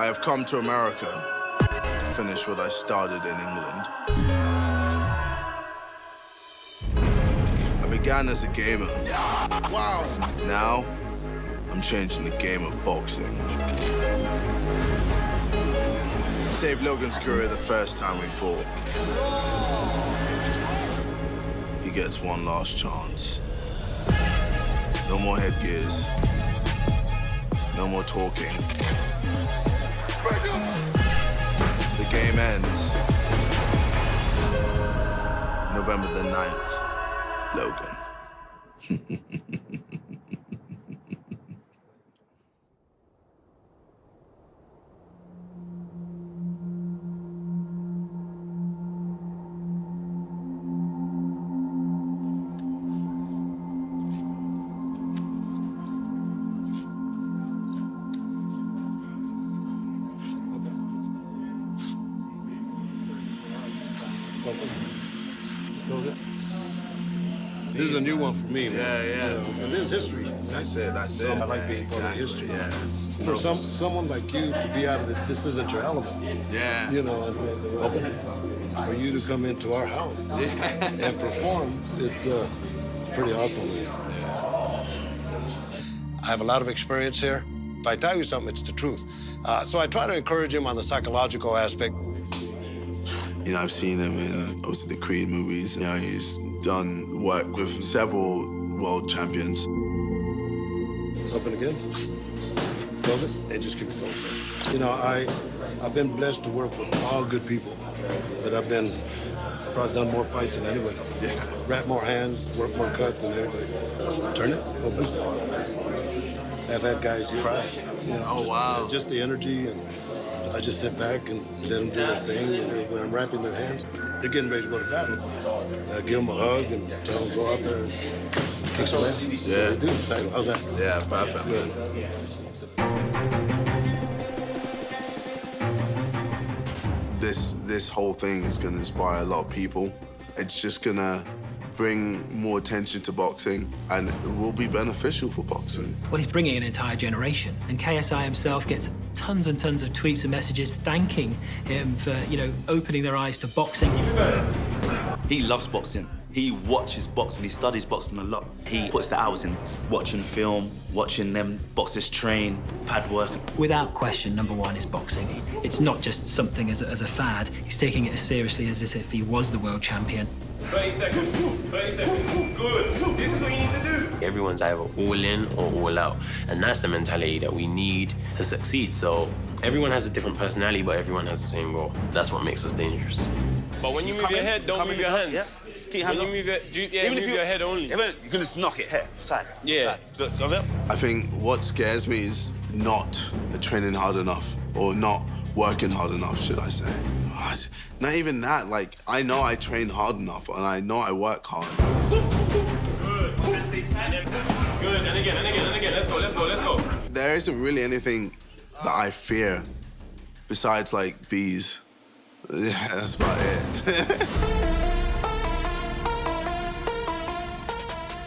I have come to America to finish what I started in England. I began as a gamer. Wow! Now, I'm changing the game of boxing. I saved Logan's career the first time we fought. He gets one last chance. No more headgears. No more talking. The game ends November the 9th, Logan. This is a new one for me, man. Yeah. And this is history. That's it. I like being part of history. Yeah. For someone like you to be out of it, this isn't your element. Yeah. You know, and for you to come into our house and perform, it's pretty awesome. I have a lot of experience here. If I tell you something, it's the truth. So I try to encourage him on the psychological aspect. You know, I've seen him in, obviously, the Creed movies. You know, he's done work with several world champions. Open again. Close it. And just keep it closed. You know, I've been blessed to work with all good people, but I've probably done more fights than anybody. Yeah. Wrap more hands, work more cuts than anybody. Turn it. Open. I've had guys cry. You know, Oh, wow. Just the energy, and I just sit back and let them do their thing. And when I'm wrapping their hands, they're getting ready to go to battle. I give them a hug and tell them to go out there and kick some ass. Yeah. They do. How's that? Yeah, perfect. Good. This whole thing is going to inspire a lot of people. It's just going to bring more attention to boxing, and it will be beneficial for boxing. Well, he's bringing an entire generation, and KSI himself gets tons and tons of tweets and messages thanking him for, you know, opening their eyes to boxing. He loves boxing. He watches boxing. He studies boxing a lot. He puts the hours in watching film, watching them boxers train, pad work. Without question, number one is boxing. It's not just something as a fad. He's taking it as seriously as if he was the world champion. 30 seconds. 30 seconds. Good. This is what you need to do. Everyone's either all in or all out. And that's the mentality that we need to succeed. So everyone has a different personality, but everyone has the same goal. That's what makes us dangerous. But when you move your head, don't move your hands. Yeah. Keep your hands When up. you move your, move your head only. You can just knock it here, side. Yeah. Side. Go up. I think what scares me is not training hard enough, or not working hard enough, should I say. Not even that. Like, I know I train hard enough, and I know I work hard. Good. And again. Let's go. There isn't really anything that I fear besides, like, bees. Yeah, that's about it.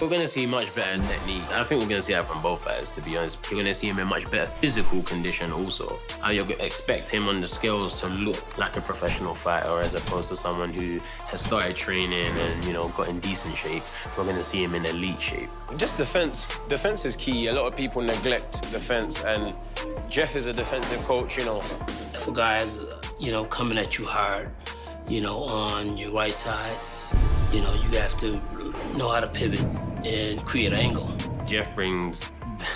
We're going to see much better technique. I think we're going to see that from both fighters, to be honest. You're going to see him in much better physical condition also. You're going to expect him on the scales to look like a professional fighter as opposed to someone who has started training and, you know, got in decent shape. We're going to see him in elite shape. Just defense. Defense is key. A lot of people neglect defense, and Jeff is a defensive coach, you know. If a guy's, you know, coming at you hard, you know, on your right side, you know, you have to know how to pivot and create an angle. Jeff brings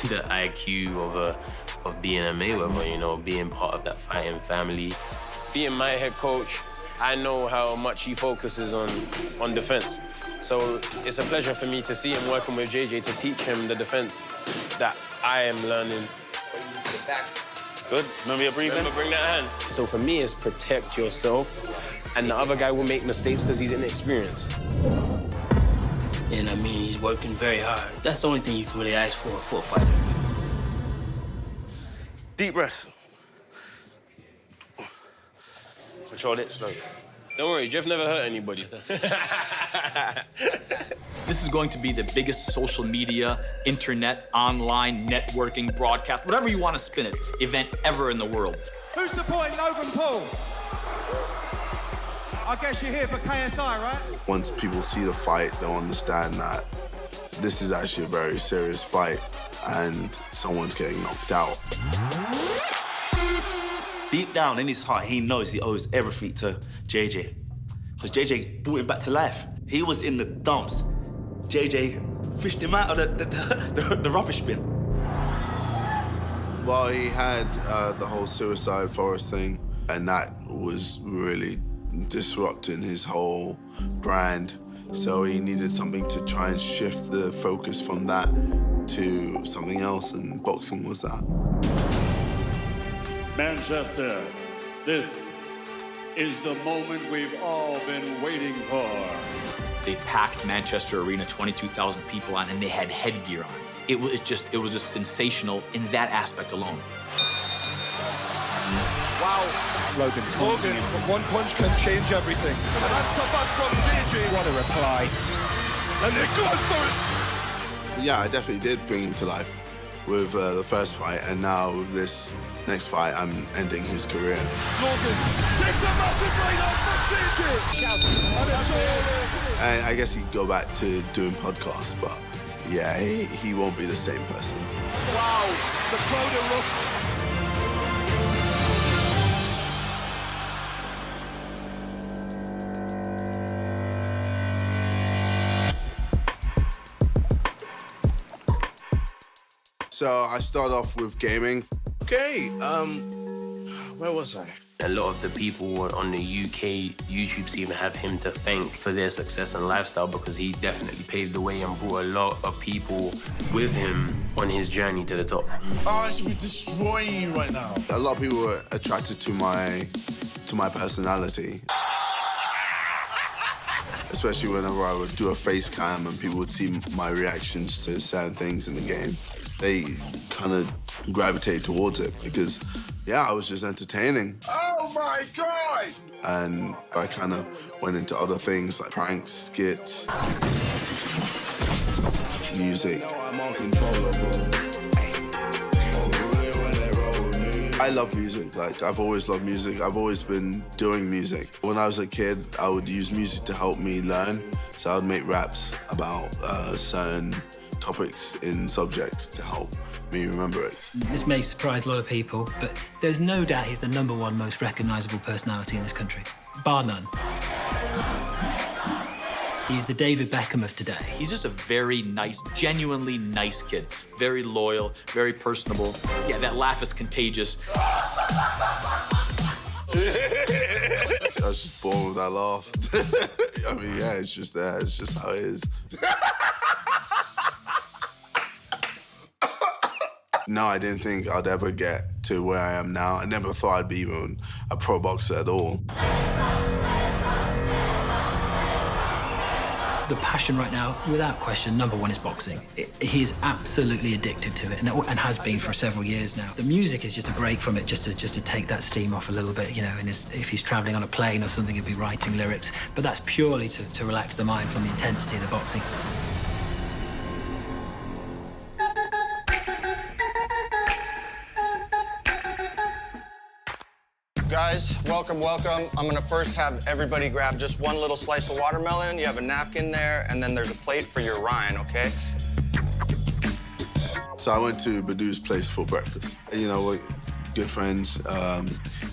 the IQ of being a Mayweather, you know, being part of that fighting family. Being my head coach, I know how much he focuses on defense. So it's a pleasure for me to see him working with JJ to teach him the defense that I am learning. Good. Remember your breathing? Remember, bring that hand. So for me, it's protect yourself, and the other guy will make mistakes because he's inexperienced. And I mean, he's working very hard. That's the only thing you can really ask for a fighter. Deep breaths. Control it slowly. Don't worry, Jeff never hurt anybody. This is going to be the biggest social media, internet, online, networking, broadcast, whatever you want to spin it, event ever in the world. supporting Logan Paul? I guess you're here for KSI, right? Once people see the fight, they'll understand that this is actually a very serious fight and someone's getting knocked out. Deep down in his heart, he knows he owes everything to JJ. Because JJ brought him back to life. He was in the dumps. JJ fished him out of the rubbish bin. Well, he had the whole suicide forest thing, and that was really disrupting his whole brand. So he needed something to try and shift the focus from that to something else, and boxing was that. Manchester, this is the moment we've all been waiting for. They packed Manchester Arena, 22,000 people on, and they had headgear on. It was just taunting that aspect alone. Wow. Logan, one punch can change everything. And that's a back from JJ. What a reply. And they're going for it. Yeah, I definitely did bring him to life with the first fight, and now with this next fight, I'm ending his career. Logan takes a massive right out from JJ. And it's all. And I guess he could go back to doing podcasts, but yeah, he won't be the same person. Wow, the crowd erupts. So I start off with gaming. Okay, where was I? A lot of the people on the UK YouTube scene have him to thank for their success and lifestyle because he definitely paved the way and brought a lot of people with him on his journey to the top. Oh, I should be destroying you right now. A lot of people were attracted to my personality. Especially whenever I would do a face cam and people would see my reactions to certain things in the game. They kind of gravitate towards it because, yeah, I was just entertaining. Oh my God! And I kind of went into other things like pranks, skits, music. I'm on control, I love music. Like, I've always loved music. I've always been doing music. When I was a kid, I would use music to help me learn. So I would make raps about certain topics in subjects to help me remember it. This may surprise a lot of people, but there's no doubt he's the #1 most recognizable personality in this country, bar none. He's the David Beckham of today. He's just a very nice, genuinely nice kid. Very loyal, very personable. Yeah, that laugh is contagious. I was just born with that laugh. I mean, yeah, it's just that. It's just how it is. No, I didn't think I'd ever get to where I am now. I never thought I'd be even a pro boxer at all. The passion right now, without question, #1 is boxing. He is absolutely addicted to it, and has been for several years now. The music is just a break from it, just to take that steam off a little bit, you know. And if he's traveling on a plane or something, he'll be writing lyrics. But that's purely to relax the mind from the intensity of the boxing. Guys, welcome. I'm gonna first have everybody grab just one little slice of watermelon. You have a napkin there, and then there's a plate for your rind, okay? So I went to Badou's place for breakfast. You know, we're good friends.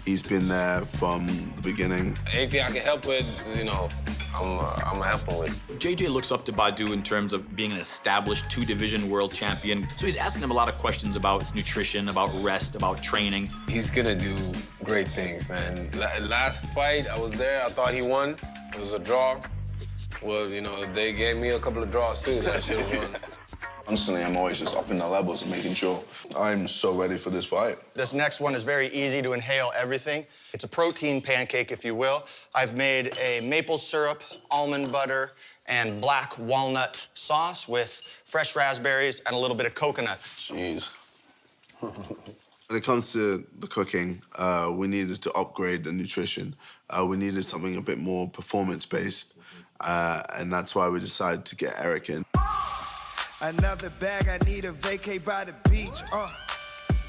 He's been there from the beginning. Anything I can help with, you know, I'm helping with. JJ looks up to Badou in terms of being an established 2-division world champion. So he's asking him a lot of questions about nutrition, about rest, about training. He's gonna do great things, man. Last fight, I was there, I thought he won. It was a draw. Well, you know, they gave me a couple of draws too that I should have won. Constantly, I'm always just upping the levels and making sure I'm so ready for this fight. This next one is very easy to inhale everything. It's a protein pancake, if you will. I've made a maple syrup, almond butter, and black walnut sauce with fresh raspberries and a little bit of coconut. Jeez. When it comes to the cooking, we needed to upgrade the nutrition. We needed something a bit more performance-based, and that's why we decided to get Eric in. Another bag, I need a vacay by the beach.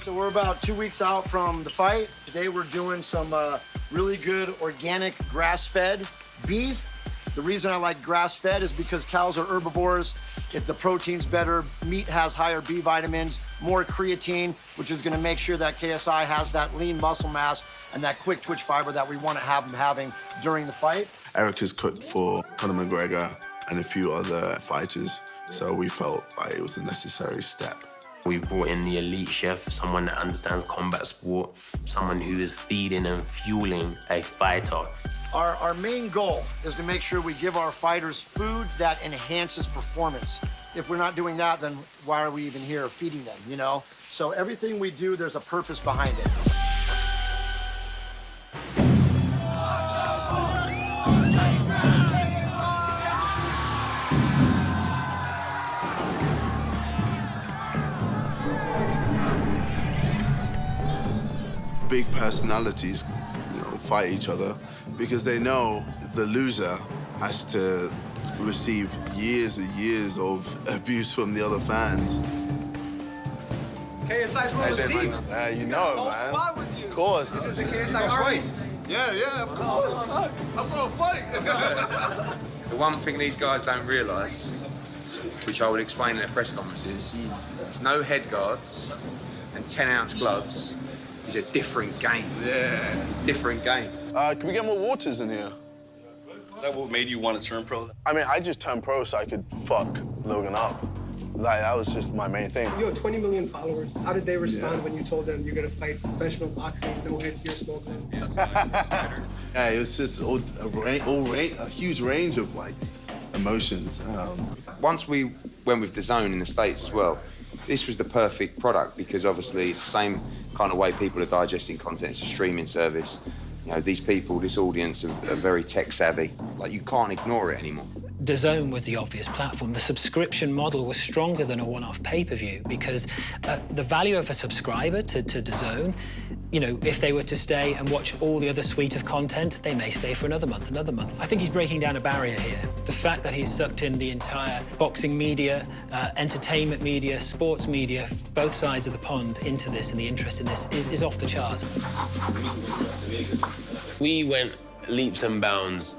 So we're about 2 weeks out from the fight. Today we're doing some really good organic grass-fed beef. The reason I like grass-fed is because cows are herbivores. If the protein's better, meat has higher B vitamins, more creatine, which is gonna make sure that KSI has that lean muscle mass and that quick twitch fiber that we wanna have him having during the fight. Eric has cooked for Conor McGregor and a few other fighters, so we felt like it was a necessary step. We've brought in the elite chef, someone that understands combat sport, someone who is feeding and fueling a fighter. Our main goal is to make sure we give our fighters food that enhances performance. If we're not doing that, then why are we even here feeding them, you know? So everything we do, there's a purpose behind it. Big personalities, you know, fight each other because they know the loser has to receive years and years of abuse from the other fans. KSI's rolling deep. You know, man. Of course. This is the KSI fight. Yeah, of course. I've got to fight. The one thing these guys don't realise, which I would explain in their press conferences, no head guards and 10-ounce gloves is a different game. Yeah. Different game. Can we get more waters in here? Is that what made you want to turn pro? I mean, I just turned pro so I could fuck Logan up. Like, that was just my main thing. You have 20 million followers. How did they respond when you told them you're going to fight professional boxing, no headgear, smoke? Yeah, it was just a huge range of, like, emotions. Once we went with DAZN in the States as well, this was the perfect product because obviously it's the same kind of way people are digesting content. It's a streaming service. You know, these people, this audience are very tech savvy. Like, you can't ignore it anymore. DAZN was the obvious platform. The subscription model was stronger than a one-off pay-per-view because the value of a subscriber to DAZN, you know, if they were to stay and watch all the other suite of content, they may stay for another month. I think he's breaking down a barrier here. The fact that he's sucked in the entire boxing media, entertainment media, sports media, both sides of the pond into this and the interest in this is off the charts. We went leaps and bounds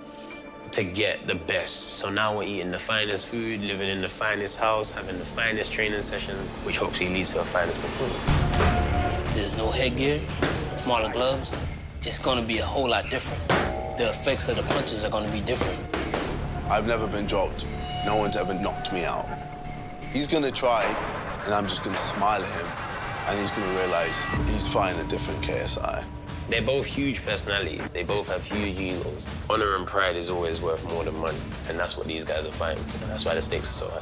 to get the best. So now we're eating the finest food, living in the finest house, having the finest training sessions, which hopefully leads to a finest performance. There's no headgear, smaller gloves. It's gonna be a whole lot different. The effects of the punches are gonna be different. I've never been dropped. No one's ever knocked me out. He's gonna try, and I'm just gonna smile at him, and he's gonna realize he's fighting a different KSI. They're both huge personalities. They both have huge egos. Honor and pride is always worth more than money, and that's what these guys are fighting for. That's why the stakes are so high.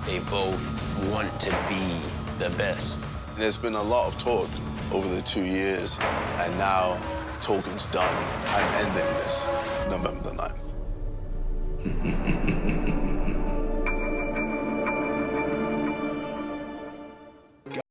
They both want to be the best. There's been a lot of talk over the 2 years, and now talking's done. I'm ending this November 9th.